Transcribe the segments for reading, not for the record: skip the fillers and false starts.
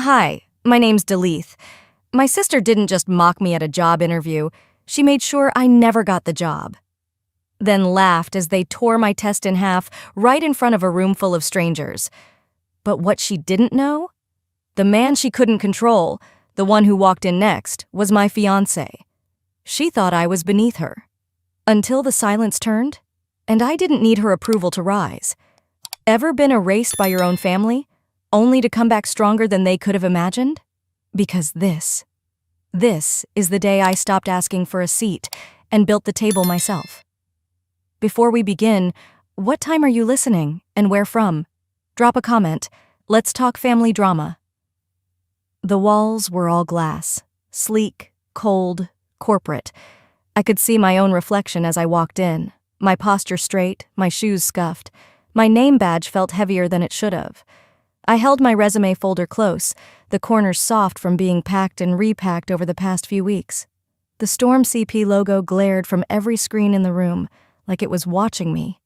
Hi, my name's Deleith. My sister didn't just mock me at a job interview, she made sure I never got the job. Then laughed as they tore my test in half right in front of a room full of strangers. But what she didn't know? The man she couldn't control, the one who walked in next, was my fiancé. She thought I was beneath her. Until the silence turned, and I didn't need her approval to rise. Ever been erased by your own family, only to come back stronger than they could have imagined? Because this is the day I stopped asking for a seat and built the table myself. Before we begin, what time are you listening and where from? Drop a comment. Let's talk family drama. The walls were all glass, sleek, cold, corporate. I could see my own reflection as I walked in, my posture straight, my shoes scuffed. My name badge felt heavier than it should have. I held my resume folder close, the corners soft from being packed and repacked over the past few weeks. The Storm CP logo glared from every screen in the room, like it was watching me.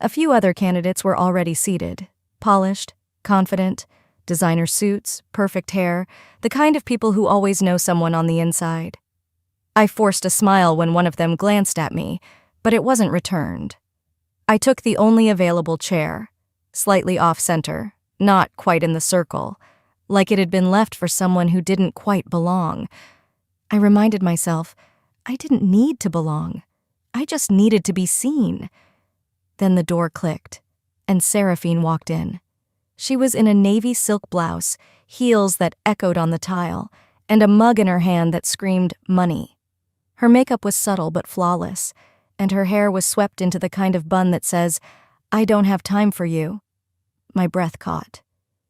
A few other candidates were already seated, polished, confident, designer suits, perfect hair, the kind of people who always know someone on the inside. I forced a smile when one of them glanced at me, but it wasn't returned. I took the only available chair, slightly off-center, not quite in the circle, like it had been left for someone who didn't quite belong. I reminded myself, I didn't need to belong. I just needed to be seen. Then the door clicked, and Seraphine walked in. She was in a navy silk blouse, heels that echoed on the tile, and a mug in her hand that screamed money. Her makeup was subtle but flawless, and her hair was swept into the kind of bun that says, "I don't have time for you." My breath caught.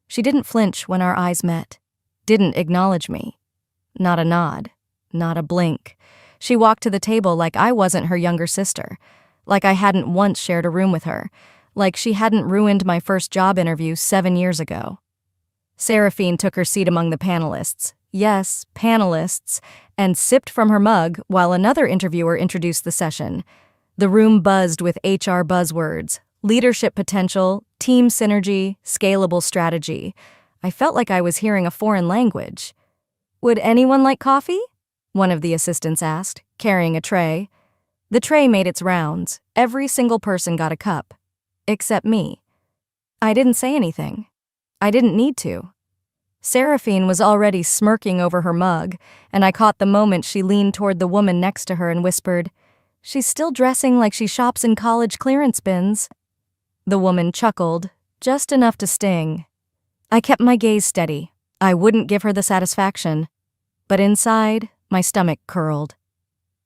She didn't flinch when our eyes met, didn't acknowledge me. Not a nod, not a blink. She walked to the table like I wasn't her younger sister, like I hadn't once shared a room with her, like she hadn't ruined my first job interview 7 years ago. Seraphine took her seat among the panelists, yes, panelists, and sipped from her mug while another interviewer introduced the session. The room buzzed with HR buzzwords, leadership potential, team synergy, scalable strategy. I felt like I was hearing a foreign language. "Would anyone like coffee?" one of the assistants asked, carrying a tray. The tray made its rounds. Every single person got a cup. Except me. I didn't say anything. I didn't need to. Seraphine was already smirking over her mug, and I caught the moment she leaned toward the woman next to her and whispered, "She's still dressing like she shops in college clearance bins." The woman chuckled, just enough to sting. I kept my gaze steady. I wouldn't give her the satisfaction. But inside, my stomach curled.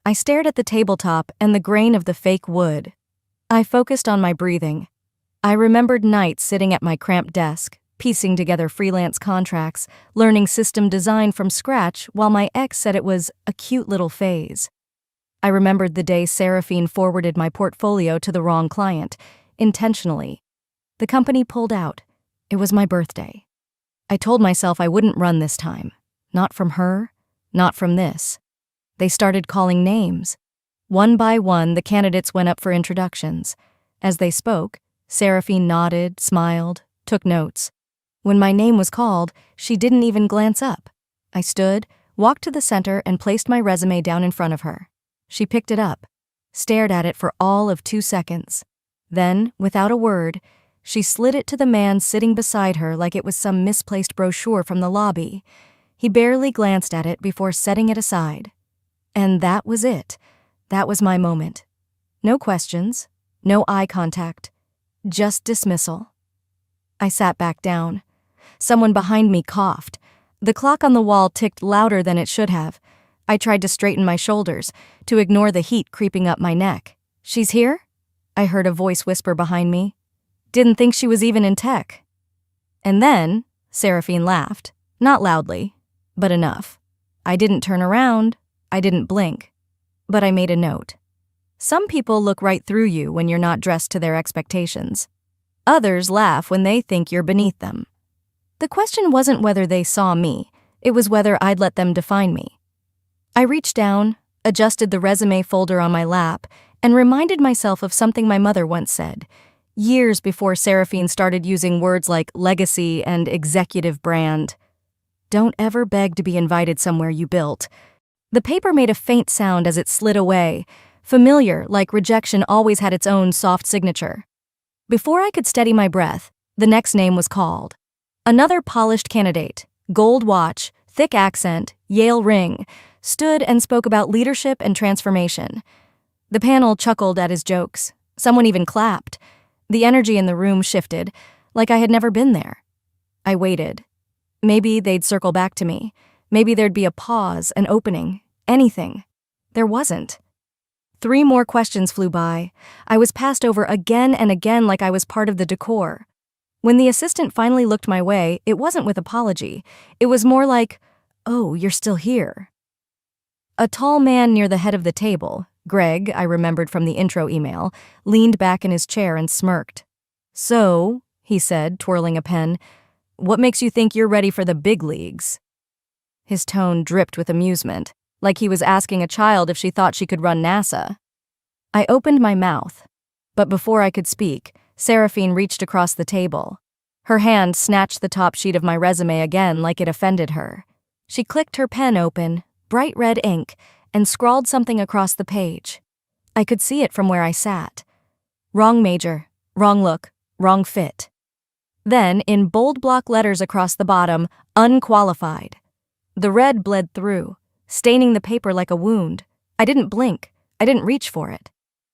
I stared at the tabletop and the grain of the fake wood. I focused on my breathing. I remembered nights sitting at my cramped desk, piecing together freelance contracts, learning system design from scratch while my ex said it was a cute little phase. I remembered the day Seraphine forwarded my portfolio to the wrong client, intentionally. The company pulled out. It was my birthday. I told myself I wouldn't run this time. Not from her, not from this. They started calling names. One by one, the candidates went up for introductions. As they spoke, Seraphine nodded, smiled, took notes. When my name was called, she didn't even glance up. I stood, walked to the center, and placed my resume down in front of her. She picked it up, stared at it for all of 2 seconds. Then, without a word, she slid it to the man sitting beside her like it was some misplaced brochure from the lobby. He barely glanced at it before setting it aside. And that was it. That was my moment. No questions, no eye contact, just dismissal. I sat back down. Someone behind me coughed. The clock on the wall ticked louder than it should have. I tried to straighten my shoulders, to ignore the heat creeping up my neck. "She's here?" I heard a voice whisper behind me. "Didn't think she was even in tech." And then, Seraphine laughed. Not loudly, but enough. I didn't turn around. I didn't blink. But I made a note. Some people look right through you when you're not dressed to their expectations. Others laugh when they think you're beneath them. The question wasn't whether they saw me. It was whether I'd let them define me. I reached down, adjusted the resume folder on my lap, and reminded myself of something my mother once said, years before Seraphine started using words like legacy and executive brand. "Don't ever beg to be invited somewhere you built." The paper made a faint sound as it slid away, familiar, like rejection always had its own soft signature. Before I could steady my breath, the next name was called. Another polished candidate, gold watch, thick accent, Yale ring, stood and spoke about leadership and transformation. The panel chuckled at his jokes. Someone even clapped. The energy in the room shifted, like I had never been there. I waited. Maybe they'd circle back to me. Maybe there'd be a pause, an opening, anything. There wasn't. 3 more questions flew by. I was passed over again and again like I was part of the decor. When the assistant finally looked my way, it wasn't with apology. It was more like, "Oh, you're still here." A tall man near the head of the table, Greg, I remembered from the intro email, leaned back in his chair and smirked. "So," he said, twirling a pen, "what makes you think you're ready for the big leagues?" His tone dripped with amusement, like he was asking a child if she thought she could run NASA. I opened my mouth, but before I could speak, Seraphine reached across the table. Her hand snatched the top sheet of my resume again like it offended her. She clicked her pen open, bright red ink, and scrawled something across the page. I could see it from where I sat. Wrong major, wrong look, wrong fit. Then, in bold block letters across the bottom, unqualified. The red bled through, staining the paper like a wound. I didn't blink. I didn't reach for it.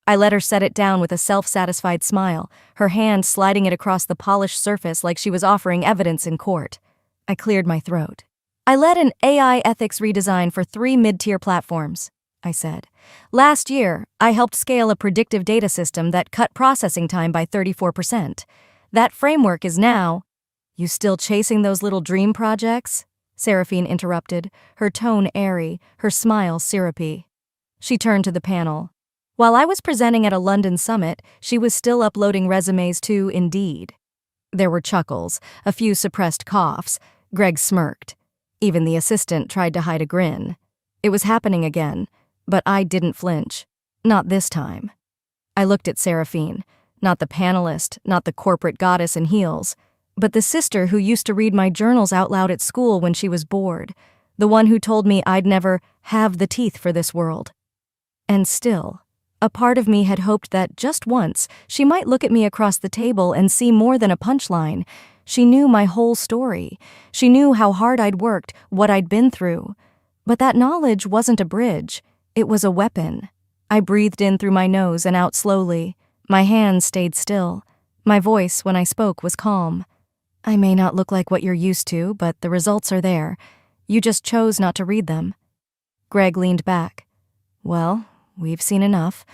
I let her set it down with a self-satisfied smile, her hand sliding it across the polished surface like she was offering evidence in court. I cleared my throat. "I led an AI ethics redesign for 3 mid-tier platforms," I said. "Last year, I helped scale a predictive data system that cut processing time by 34%. That framework is now—" "You still chasing those little dream projects?" Seraphine interrupted, her tone airy, her smile syrupy. She turned to the panel. While I was presenting at a London summit, she was still uploading resumes to Indeed. There were chuckles, a few suppressed coughs. Greg smirked. Even the assistant tried to hide a grin. It was happening again, but I didn't flinch. Not this time. I looked at Seraphine, not the panelist, not the corporate goddess in heels, but the sister who used to read my journals out loud at school when she was bored, the one who told me I'd never have the teeth for this world. And still, a part of me had hoped that just once she might look at me across the table and see more than a punchline. She knew my whole story. She knew how hard I'd worked, what I'd been through. But that knowledge wasn't a bridge. It was a weapon. I breathed in through my nose and out slowly. My hands stayed still. My voice, when I spoke, was calm. "I may not look like what you're used to, but the results are there. You just chose not to read them." Greg leaned back. "Well, we've seen enough.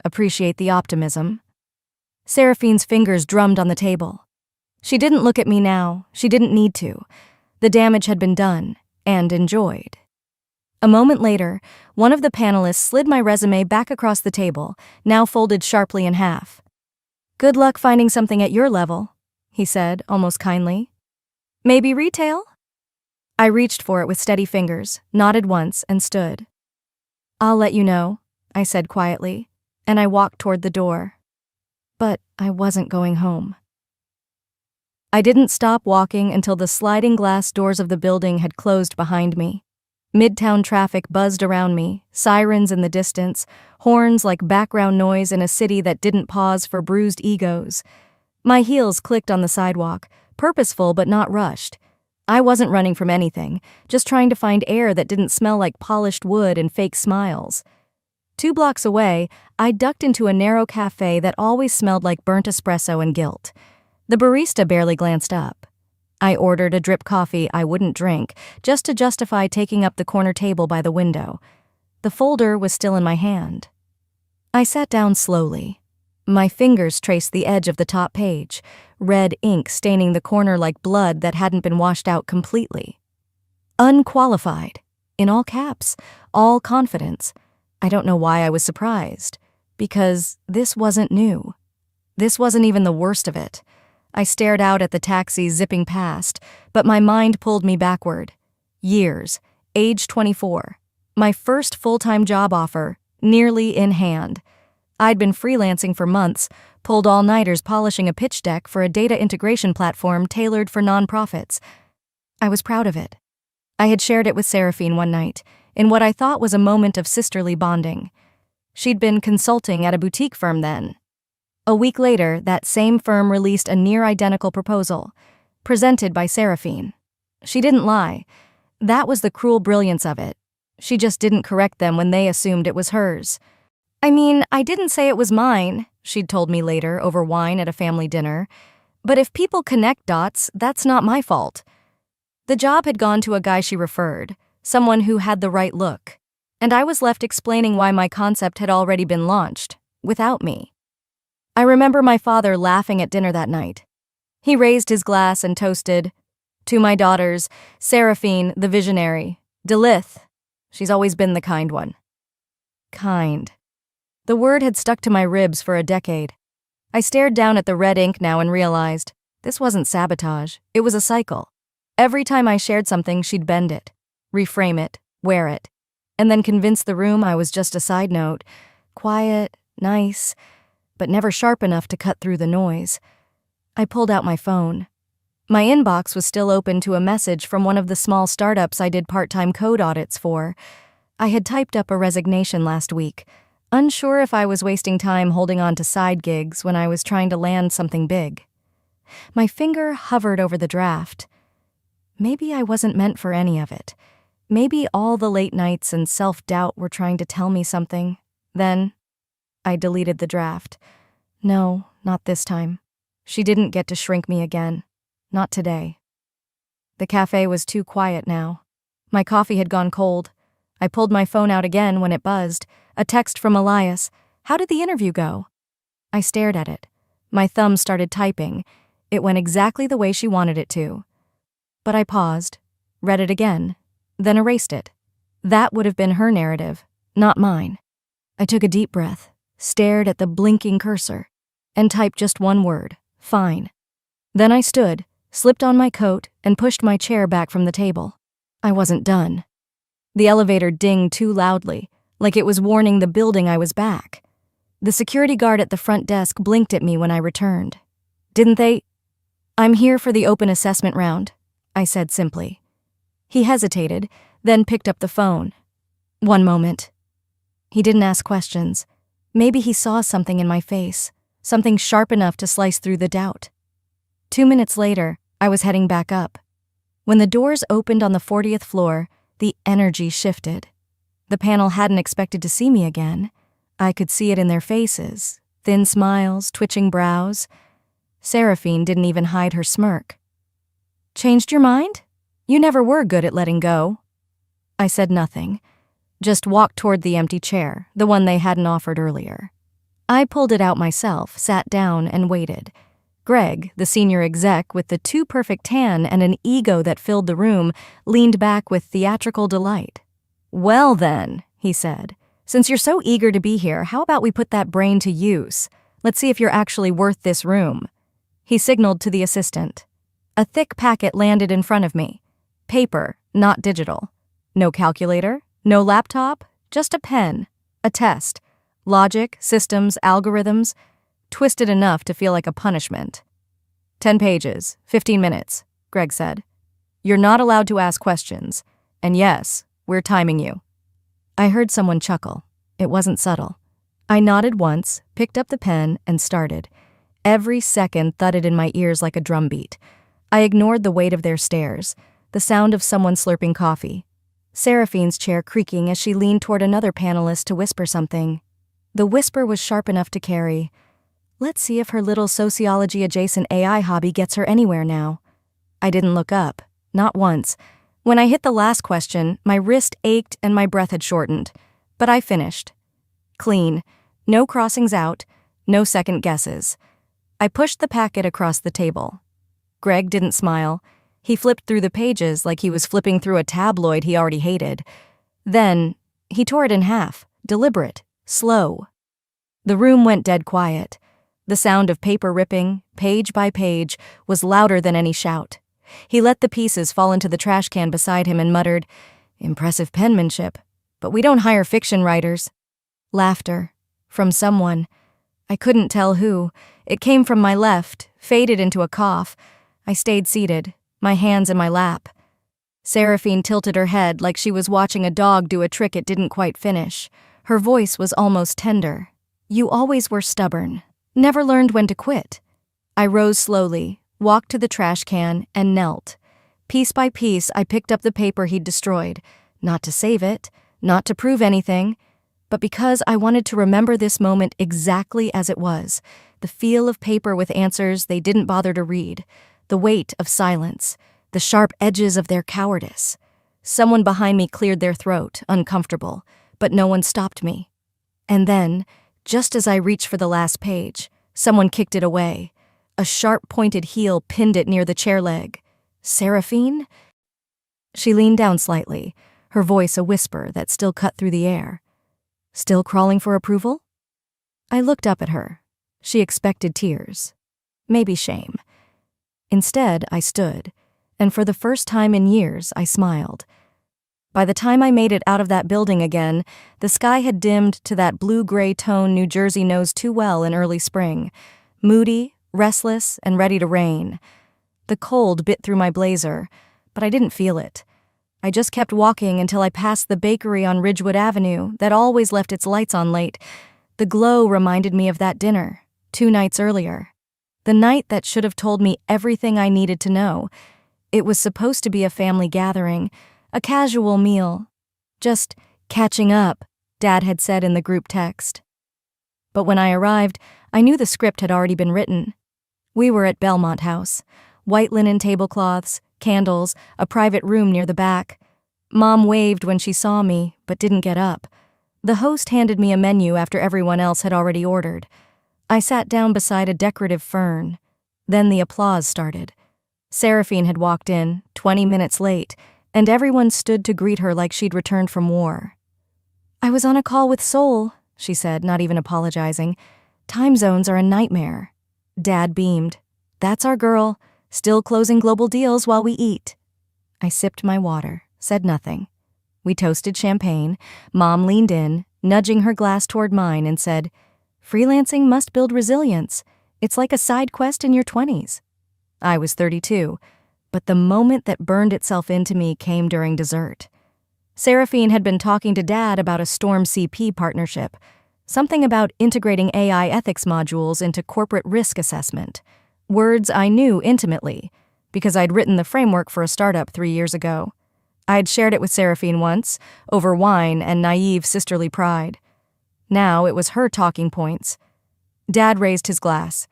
Appreciate the optimism." Seraphine's fingers drummed on the table. She didn't look at me now. She didn't need to. The damage had been done, and enjoyed. A moment later, one of the panelists slid my resume back across the table, now folded sharply in half. "Good luck finding something at your level," he said, almost kindly. "Maybe retail?" I reached for it with steady fingers, nodded once, and stood. "I'll let you know," I said quietly, and I walked toward the door. But I wasn't going home. I didn't stop walking until the sliding glass doors of the building had closed behind me. Midtown traffic buzzed around me, sirens in the distance, horns like background noise in a city that didn't pause for bruised egos. My heels clicked on the sidewalk, purposeful but not rushed. I wasn't running from anything, just trying to find air that didn't smell like polished wood and fake smiles. 2 blocks away, I ducked into a narrow cafe that always smelled like burnt espresso and guilt. The barista barely glanced up. I ordered a drip coffee I wouldn't drink, just to justify taking up the corner table by the window. The folder was still in my hand. I sat down slowly. My fingers traced the edge of the top page, red ink staining the corner like blood that hadn't been washed out completely. Unqualified, in all caps, all confidence. I don't know why I was surprised, because this wasn't new. This wasn't even the worst of it. I stared out at the taxi zipping past, but my mind pulled me backward. Years, age 24, my first full-time job offer, nearly in hand. I'd been freelancing for months, pulled all-nighters polishing a pitch deck for a data integration platform tailored for nonprofits. I was proud of it. I had shared it with Seraphine one night, in what I thought was a moment of sisterly bonding. She'd been consulting at a boutique firm then. A week later, that same firm released a near-identical proposal, presented by Seraphine. She didn't lie. That was the cruel brilliance of it. She just didn't correct them when they assumed it was hers. I mean, I didn't say it was mine, she'd told me later over wine at a family dinner. But if people connect dots, that's not my fault. The job had gone to a guy she referred, someone who had the right look. And I was left explaining why my concept had already been launched, without me. I remember my father laughing at dinner that night. He raised his glass and toasted, "To my daughters, Seraphine, the visionary, Delith. She's always been the kind one." Kind. The word had stuck to my ribs for a decade. I stared down at the red ink now and realized, this wasn't sabotage, it was a cycle. Every time I shared something, she'd bend it, reframe it, wear it, and then convince the room I was just a side note, quiet, nice, but never sharp enough to cut through the noise. I pulled out my phone. My inbox was still open to a message from one of the small startups I did part-time code audits for. I had typed up a resignation last week, unsure if I was wasting time holding on to side gigs when I was trying to land something big. My finger hovered over the draft. Maybe I wasn't meant for any of it. Maybe all the late nights and self-doubt were trying to tell me something. Then, I deleted the draft. No, not this time. She didn't get to shrink me again. Not today. The cafe was too quiet now. My coffee had gone cold. I pulled my phone out again when it buzzed. A text from Elias. "How did the interview go?" I stared at it. My thumb started typing. It went exactly the way she wanted it to. But I paused, read it again, then erased it. That would have been her narrative, not mine. I took a deep breath, stared at the blinking cursor, and typed just one word, "Fine." Then I stood, slipped on my coat, and pushed my chair back from the table. I wasn't done. The elevator dinged too loudly, like it was warning the building I was back. The security guard at the front desk blinked at me when I returned. "Didn't they?" "I'm here for the open assessment round," I said simply. He hesitated, then picked up the phone. "One moment." He didn't ask questions. Maybe he saw something in my face, something sharp enough to slice through the doubt. 2 minutes later, I was heading back up. When the doors opened on the 40th floor, the energy shifted. The panel hadn't expected to see me again. I could see it in their faces, thin smiles, twitching brows. Seraphine didn't even hide her smirk. "Changed your mind? You never were good at letting go." I said nothing, just walked toward the empty chair, the one they hadn't offered earlier. I pulled it out myself, sat down, and waited. Greg, the senior exec with the too perfect tan and an ego that filled the room, leaned back with theatrical delight. "Well then," he said, "since you're so eager to be here, how about we put that brain to use? Let's see if you're actually worth this room." He signaled to the assistant. A thick packet landed in front of me. Paper, not digital. No calculator, no laptop, just a pen, a test. Logic, systems, algorithms, twisted enough to feel like a punishment. 10 pages, 15 minutes, Greg said. "You're not allowed to ask questions. And yes, we're timing you." I heard someone chuckle. It wasn't subtle. I nodded once, picked up the pen, and started. Every second thudded in my ears like a drumbeat. I ignored the weight of their stares, the sound of someone slurping coffee, Seraphine's chair creaking as she leaned toward another panelist to whisper something. The whisper was sharp enough to carry. Let's see if her little sociology-adjacent AI hobby gets her anywhere now. I didn't look up, not once. When I hit the last question, my wrist ached and my breath had shortened. But I finished. Clean. No crossings out. No second guesses. I pushed the packet across the table. Greg didn't smile. He flipped through the pages like he was flipping through a tabloid he already hated. Then, he tore it in half, deliberate, slow. The room went dead quiet. The sound of paper ripping, page by page, was louder than any shout. He let the pieces fall into the trash can beside him and muttered, "Impressive penmanship, but we don't hire fiction writers." Laughter. From someone. I couldn't tell who. It came from my left, faded into a cough. I stayed seated, my hands in my lap. Seraphine tilted her head like she was watching a dog do a trick it didn't quite finish. Her voice was almost tender. You always were stubborn. Never learned when to quit. I rose slowly, walked to the trash can, and knelt. Piece by piece, I picked up the paper he'd destroyed. Not to save it, not to prove anything, but because I wanted to remember this moment exactly as it was. The feel of paper with answers they didn't bother to read. The weight of silence. The sharp edges of their cowardice. Someone behind me cleared their throat, uncomfortable, but no one stopped me. And then, just as I reached for the last page, someone kicked it away. A sharp-pointed heel pinned it near the chair leg. Seraphine? She leaned down slightly, her voice a whisper that still cut through the air. Still crawling for approval? I looked up at her. She expected tears. Maybe shame. Instead, I stood, and for the first time in years, I smiled. By the time I made it out of that building again, the sky had dimmed to that blue-gray tone New Jersey knows too well in early spring. Moody, restless, and ready to rain. The cold bit through my blazer, but I didn't feel it. I just kept walking until I passed the bakery on Ridgewood Avenue that always left its lights on late. The glow reminded me of that dinner, 2 nights earlier. The night that should have told me everything I needed to know. It was supposed to be a family gathering, a casual meal. Just catching up, Dad had said in the group text. But when I arrived, I knew the script had already been written. We were at Belmont House. White linen tablecloths, candles, a private room near the back. Mom waved when she saw me, but didn't get up. The host handed me a menu after everyone else had already ordered. I sat down beside a decorative fern. Then the applause started. Seraphine had walked in, 20 minutes late, and everyone stood to greet her like she'd returned from war. I was on a call with Soul, she said, not even apologizing. Time zones are a nightmare. Dad beamed. That's our girl. Still closing global deals while we eat. I sipped my water, said nothing. We toasted champagne. Mom leaned in, nudging her glass toward mine, and said, freelancing must build resilience. It's like a side quest in your 20s. I was 32, but the moment that burned itself into me came during dessert. Seraphine had been talking to Dad about a Storm CP partnership, something about integrating AI ethics modules into corporate risk assessment. Words I knew intimately, because I'd written the framework for a startup 3 years ago. I'd shared it with Seraphine once, over wine and naive sisterly pride. Now it was her talking points. Dad raised his glass.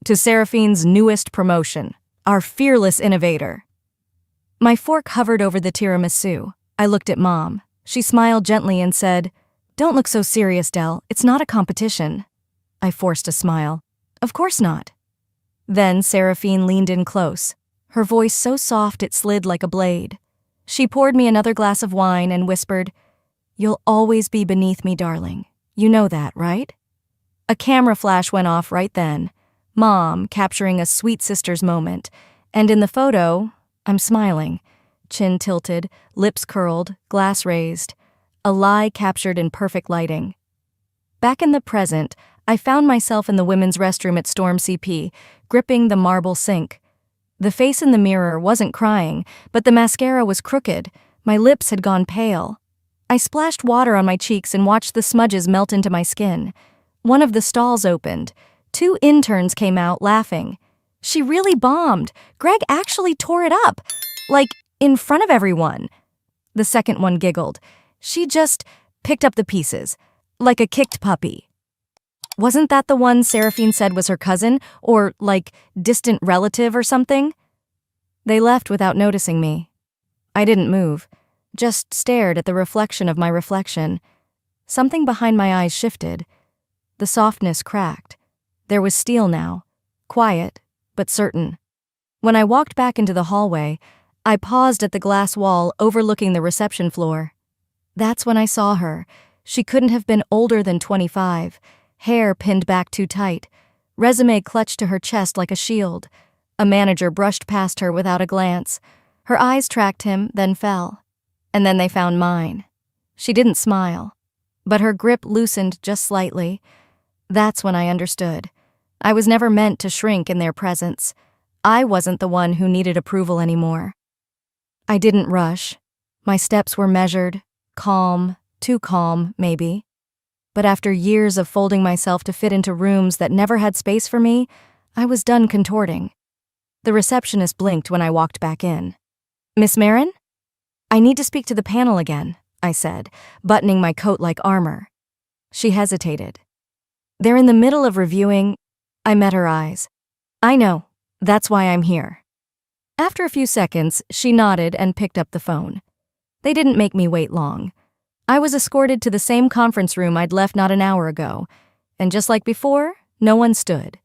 To Seraphine's newest promotion, our fearless innovator. My fork hovered over the tiramisu. I looked at Mom. She smiled gently and said, Don't look so serious, Del. It's not a competition. I forced a smile. Of course not. Then Seraphine leaned in close, her voice so soft it slid like a blade. She poured me another glass of wine and whispered, You'll always be beneath me, darling. You know that, right? A camera flash went off right then, Mom capturing a sweet sister's moment, and in the photo, I'm smiling, chin tilted, lips curled, glass raised, a lie captured in perfect lighting. Back in the present, I found myself in the women's restroom at Storm CP, gripping the marble sink. The face in the mirror wasn't crying, but the mascara was crooked. My lips had gone pale. I splashed water on my cheeks and watched the smudges melt into my skin. One of the stalls opened. 2 interns came out, laughing. She really bombed. Greg actually tore it up. Like, in front of everyone. The second one giggled. She just picked up the pieces. Like a kicked puppy. Wasn't that the one Seraphine said was her cousin, or, like, distant relative or something? They left without noticing me. I didn't move, just stared at the reflection of my reflection. Something behind my eyes shifted. The softness cracked. There was steel now, quiet, but certain. When I walked back into the hallway, I paused at the glass wall overlooking the reception floor. That's when I saw her. She couldn't have been older than 25. Hair pinned back too tight, resume clutched to her chest like a shield. A manager brushed past her without a glance. Her eyes tracked him, then fell. And then they found mine. She didn't smile, but her grip loosened just slightly. That's when I understood. I was never meant to shrink in their presence. I wasn't the one who needed approval anymore. I didn't rush. My steps were measured, calm, too calm, maybe. But after years of folding myself to fit into rooms that never had space for me, I was done contorting. The receptionist blinked when I walked back in. "Miss Marin? I need to speak to the panel again," I said, buttoning my coat like armor. She hesitated. "They're in the middle of reviewing—" I met her eyes. "I know. That's why I'm here." After a few seconds, she nodded and picked up the phone. They didn't make me wait long. I was escorted to the same conference room I'd left not an hour ago, and just like before, no one stood.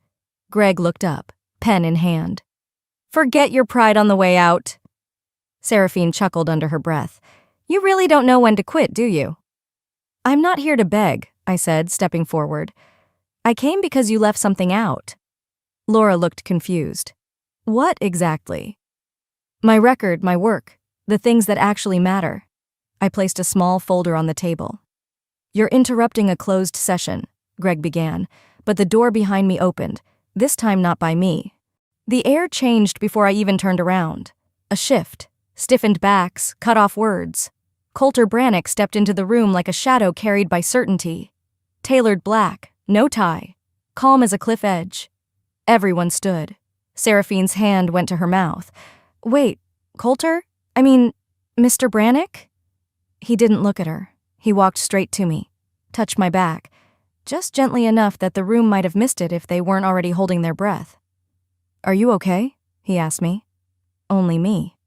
Greg looked up, pen in hand. "Forget your pride on the way out." Seraphine chuckled under her breath. "You really don't know when to quit, do you?" "I'm not here to beg," I said, stepping forward. "I came because you left something out." Laura looked confused. "What exactly?" "My record, my work, the things that actually matter." I placed a small folder on the table. "You're interrupting a closed session," Greg began, but the door behind me opened, this time not by me. The air changed before I even turned around. A shift, stiffened backs, cut off words. Coulter Brannick stepped into the room like a shadow carried by certainty. Tailored black, no tie, calm as a cliff edge. Everyone stood. Seraphine's hand went to her mouth. "Wait, Coulter? I mean, Mr. Brannick?" He didn't look at her. He walked straight to me, touched my back, just gently enough that the room might have missed it if they weren't already holding their breath. "Are you okay?" he asked me. "Only me."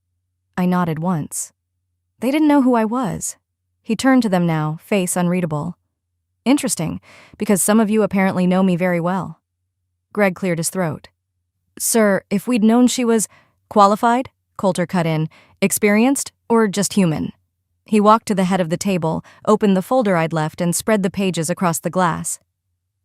I nodded once. They didn't know who I was. He turned to them now, face unreadable. "Interesting, because some of you apparently know me very well." Greg cleared his throat. "Sir, if we'd known she was qualified," Coulter cut in, "experienced, or just human?" He walked to the head of the table, opened the folder I'd left, and spread the pages across the glass.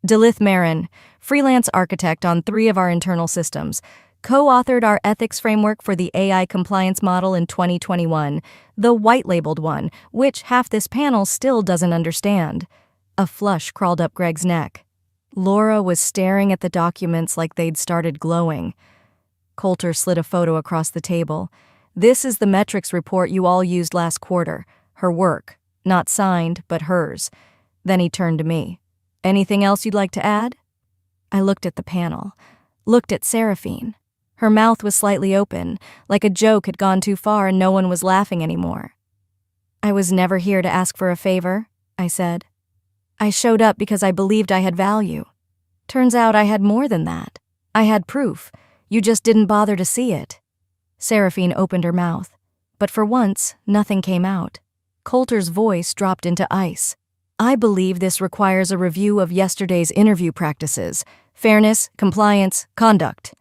"Delith Marin, freelance architect on 3 of our internal systems, co-authored our ethics framework for the AI compliance model in 2021, the white-labeled one, which half this panel still doesn't understand." A flush crawled up Greg's neck. Laura was staring at the documents like they'd started glowing. Coulter slid a photo across the table. "This is the metrics report you all used last quarter. Her work. Not signed, but hers." Then he turned to me. "Anything else you'd like to add?" I looked at the panel. Looked at Seraphine. Her mouth was slightly open, like a joke had gone too far and no one was laughing anymore. "I was never here to ask for a favor," I said. "I showed up because I believed I had value. Turns out I had more than that. I had proof. You just didn't bother to see it." Seraphine opened her mouth, but for once, nothing came out. Coulter's voice dropped into ice. "I believe this requires a review of yesterday's interview practices. Fairness, compliance, conduct."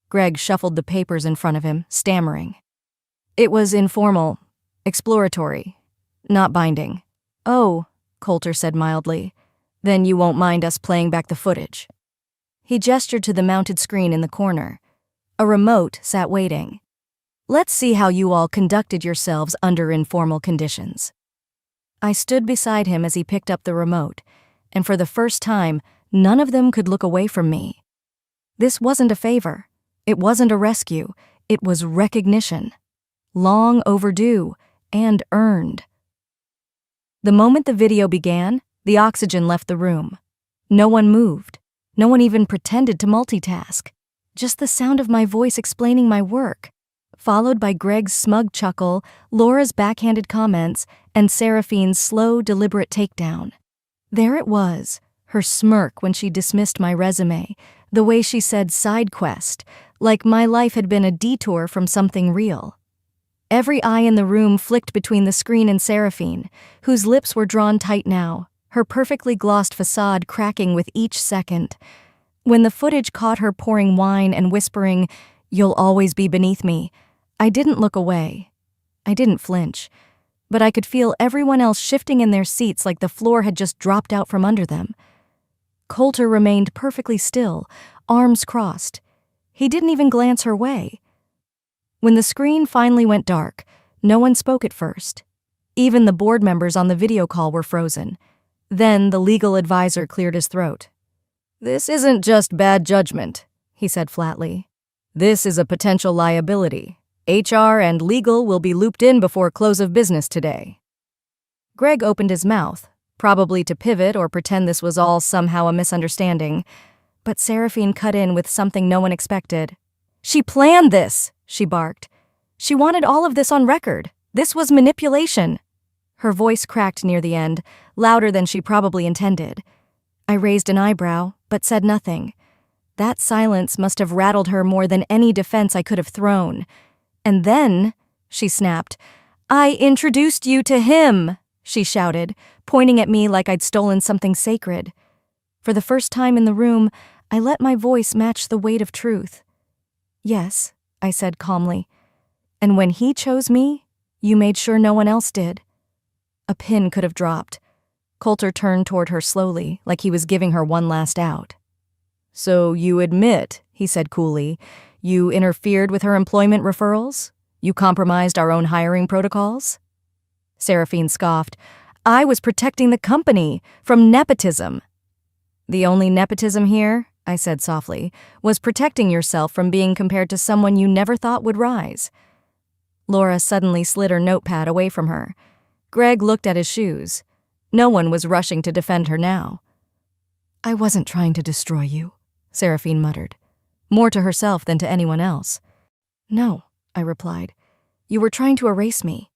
Greg shuffled the papers in front of him, stammering. "It was informal, exploratory, not binding." "Oh," Coulter said mildly, "then you won't mind us playing back the footage." He gestured to the mounted screen in the corner. A remote sat waiting. "Let's see how you all conducted yourselves under informal conditions." I stood beside him as he picked up the remote, and for the first time, none of them could look away from me. This wasn't a favor. It wasn't a rescue. It was recognition. Long overdue and earned. The moment the video began, the oxygen left the room. No one moved. No one even pretended to multitask. Just the sound of my voice explaining my work, followed by Greg's smug chuckle, Laura's backhanded comments, and Seraphine's slow, deliberate takedown. There it was, her smirk when she dismissed my resume, the way she said side quest, like my life had been a detour from something real. Every eye in the room flicked between the screen and Seraphine, whose lips were drawn tight now, her perfectly glossed facade cracking with each second. When the footage caught her pouring wine and whispering, "You'll always be beneath me," I didn't look away. I didn't flinch, but I could feel everyone else shifting in their seats like the floor had just dropped out from under them. Coulter remained perfectly still, arms crossed. He didn't even glance her way. When the screen finally went dark, no one spoke at first. Even the board members on the video call were frozen. Then the legal advisor cleared his throat. "This isn't just bad judgment," he said flatly. "This is a potential liability. HR and legal will be looped in before close of business today. Greg opened his mouth, probably to pivot or pretend this was all somehow a misunderstanding, but Seraphine cut in with something no one expected. She planned this, she barked. She wanted all of this on record. This was manipulation. Her voice cracked near the end, louder than she probably intended. I raised an eyebrow, but said nothing. That silence must have rattled her more than any defense I could have thrown. And then, she snapped, I introduced you to him, she shouted, pointing at me like I'd stolen something sacred. For the first time in the room, I let my voice match the weight of truth. Yes, I said calmly. And when he chose me, you made sure no one else did. A pin could have dropped. Coulter turned toward her slowly, like he was giving her one last out. So you admit, he said coolly, you interfered with her employment referrals? You compromised our own hiring protocols? Seraphine scoffed. I was protecting the company from nepotism. The only nepotism here, I said softly, was protecting yourself from being compared to someone you never thought would rise. Laura suddenly slid her notepad away from her. Greg looked at his shoes. No one was rushing to defend her now. I wasn't trying to destroy you, Seraphine muttered, more to herself than to anyone else. No, I replied. You were trying to erase me,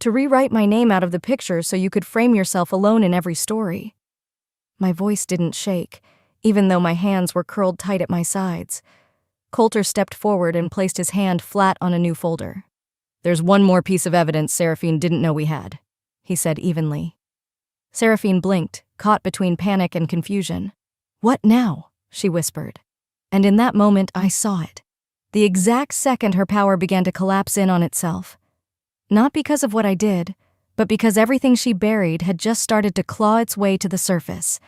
to rewrite my name out of the picture so you could frame yourself alone in every story. My voice didn't shake, even though my hands were curled tight at my sides. Coulter stepped forward and placed his hand flat on a new folder. There's one more piece of evidence Seraphine didn't know we had, he said evenly. Seraphine blinked, caught between panic and confusion. What now? She whispered. And in that moment, I saw it. The exact second her power began to collapse in on itself. Not because of what I did, but because everything she buried had just started to claw its way to the surface.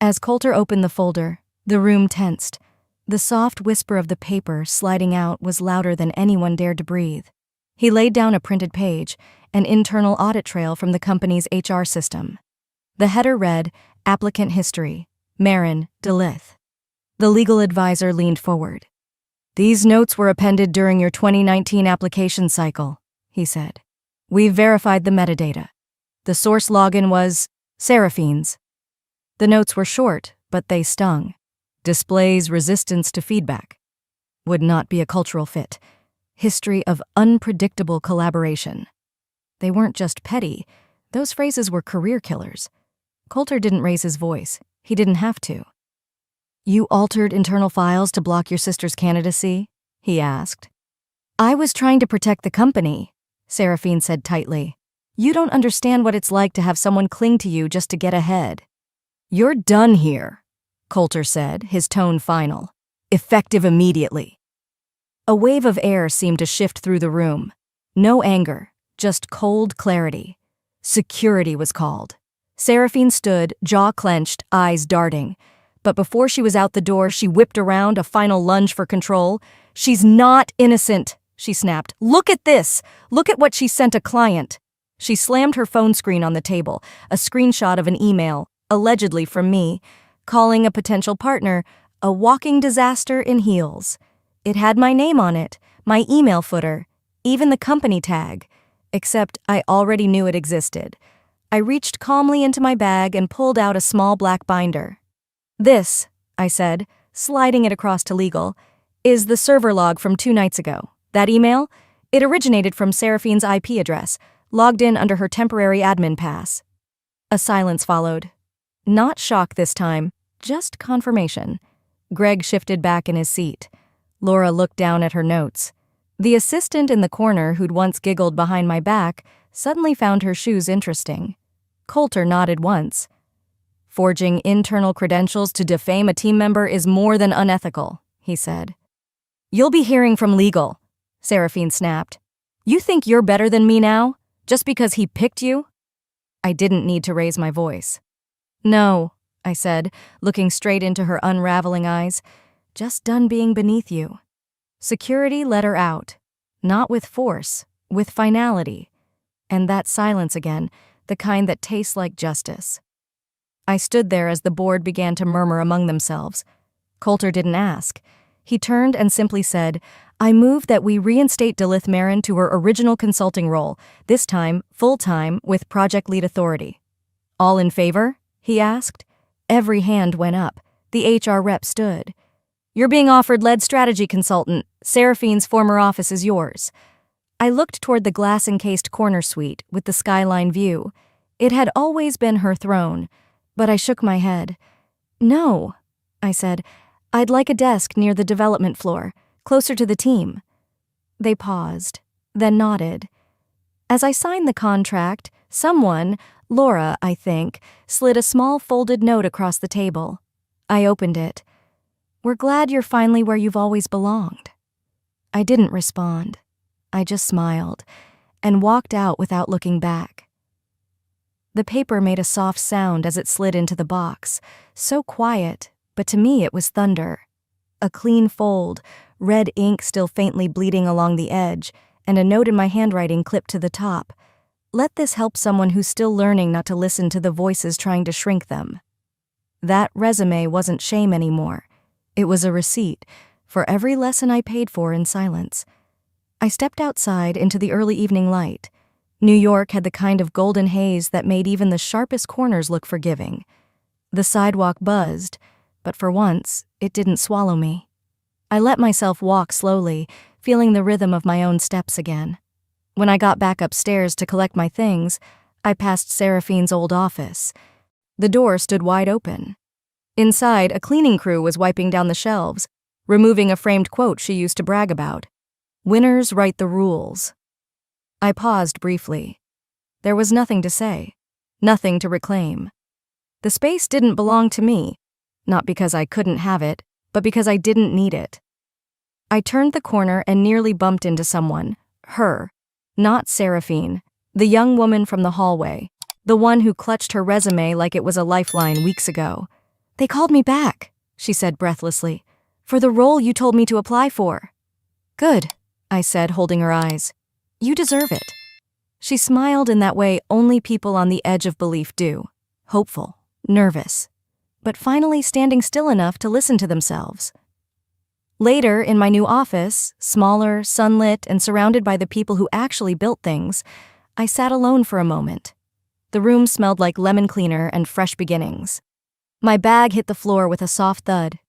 As Coulter opened the folder, the room tensed. The soft whisper of the paper sliding out was louder than anyone dared to breathe. He laid down a printed page, an internal audit trail from the company's HR system. The header read, Applicant History, Marin, Delith. The legal advisor leaned forward. These notes were appended during your 2019 application cycle, he said. We've verified the metadata. The source login was Seraphine's. The notes were short, but they stung. Displays resistance to feedback. Would not be a cultural fit. History of unpredictable collaboration. They weren't just petty. Those phrases were career killers. Coulter didn't raise his voice. He didn't have to. You altered internal files to block your sister's candidacy? He asked. I was trying to protect the company, Seraphine said tightly. You don't understand what it's like to have someone cling to you just to get ahead. You're done here, Coulter said, his tone final. Effective immediately. A wave of air seemed to shift through the room. No anger, just cold clarity. Security was called. Seraphine stood, jaw clenched, eyes darting. But before she was out the door, she whipped around, a final lunge for control. She's not innocent, she snapped. Look at this! Look at what she sent a client. She slammed her phone screen on the table, a screenshot of an email, allegedly from me, calling a potential partner a walking disaster in heels. It had my name on it, my email footer, even the company tag, except I already knew it existed. I reached calmly into my bag and pulled out a small black binder. This, I said, sliding it across to legal, is the server log from 2 nights ago. That email? It originated from Seraphine's IP address, logged in under her temporary admin pass. A silence followed. Not shock this time, just confirmation. Greg shifted back in his seat. Laura looked down at her notes. The assistant in the corner who'd once giggled behind my back suddenly found her shoes interesting. Coulter nodded once. Forging internal credentials to defame a team member is more than unethical, he said. You'll be hearing from legal, Seraphine snapped. You think you're better than me now, just because he picked you? I didn't need to raise my voice. No, I said, looking straight into her unraveling eyes. Just done being beneath you. Security let her out. Not with force, with finality. And that silence again, the kind that tastes like justice. I stood there as the board began to murmur among themselves. Coulter didn't ask. He turned and simply said, I move that we reinstate Delith Marin to her original consulting role, this time full-time with project lead authority. All in favor? He asked. Every hand went up. The HR rep stood. You're being offered lead strategy consultant. Seraphine's former office is yours. I looked toward the glass-encased corner suite with the skyline view. It had always been her throne, but I shook my head. No, I said. I'd like a desk near the development floor, closer to the team. They paused, then nodded. As I signed the contract, someone, Laura, I think, slid a small folded note across the table. I opened it. We're glad you're finally where you've always belonged. I didn't respond. I just smiled and walked out without looking back. The paper made a soft sound as it slid into the box, so quiet, but to me it was thunder. A clean fold, red ink still faintly bleeding along the edge, and a note in my handwriting clipped to the top. Let this help someone who's still learning not to listen to the voices trying to shrink them. That resume wasn't shame anymore. It was a receipt for every lesson I paid for in silence. I stepped outside into the early evening light. New York had the kind of golden haze that made even the sharpest corners look forgiving. The sidewalk buzzed, but for once, it didn't swallow me. I let myself walk slowly, feeling the rhythm of my own steps again. When I got back upstairs to collect my things, I passed Seraphine's old office. The door stood wide open. Inside, a cleaning crew was wiping down the shelves, removing a framed quote she used to brag about. Winners write the rules. I paused briefly. There was nothing to say, nothing to reclaim. The space didn't belong to me, not because I couldn't have it, but because I didn't need it. I turned the corner and nearly bumped into someone, her, not Seraphine, the young woman from the hallway, the one who clutched her resume like it was a lifeline weeks ago. They called me back, she said breathlessly, for the role you told me to apply for. Good, I said, holding her eyes. You deserve it. She smiled in that way only people on the edge of belief do, hopeful, nervous, but finally standing still enough to listen to themselves. Later, in my new office, smaller, sunlit, and surrounded by the people who actually built things, I sat alone for a moment. The room smelled like lemon cleaner and fresh beginnings. My bag hit the floor with a soft thud.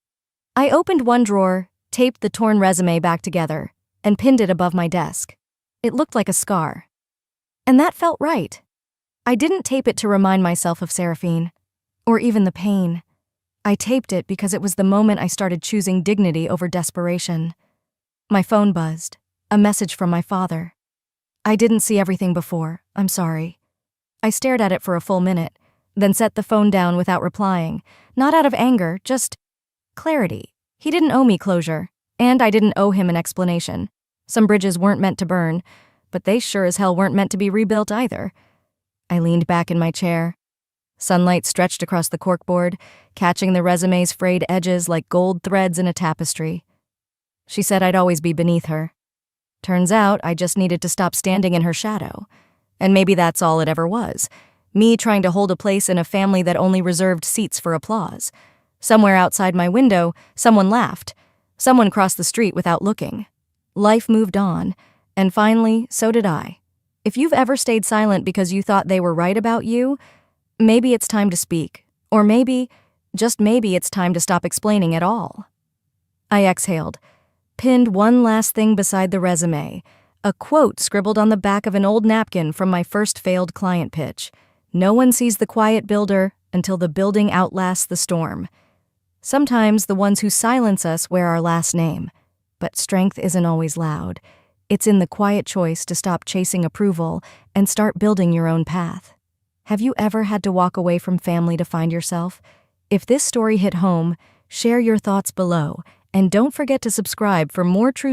I opened one drawer, taped the torn resume back together, and pinned it above my desk. It looked like a scar. And that felt right. I didn't tape it to remind myself of Seraphine, or even the pain. I taped it because it was the moment I started choosing dignity over desperation. My phone buzzed, a message from my father. I didn't see everything before, I'm sorry. I stared at it for a full minute, then set the phone down without replying, not out of anger, just clarity. He didn't owe me closure, and I didn't owe him an explanation. Some bridges weren't meant to burn, but they sure as hell weren't meant to be rebuilt either. I leaned back in my chair. Sunlight stretched across the corkboard, catching the resume's frayed edges like gold threads in a tapestry. She said I'd always be beneath her. Turns out I just needed to stop standing in her shadow. And maybe that's all it ever was. Me trying to hold a place in a family that only reserved seats for applause. Somewhere outside my window, someone laughed. Someone crossed the street without looking. Life moved on, and finally, so did I. If you've ever stayed silent because you thought they were right about you, maybe it's time to speak. Or maybe, just maybe it's time to stop explaining at all. I exhaled, pinned one last thing beside the resume, a quote scribbled on the back of an old napkin from my first failed client pitch. No one sees the quiet builder until the building outlasts the storm. Sometimes the ones who silence us wear our last name, but strength isn't always loud. It's in the quiet choice to stop chasing approval and start building your own path. Have you ever had to walk away from family to find yourself? If this story hit home, share your thoughts below, and don't forget to subscribe for more true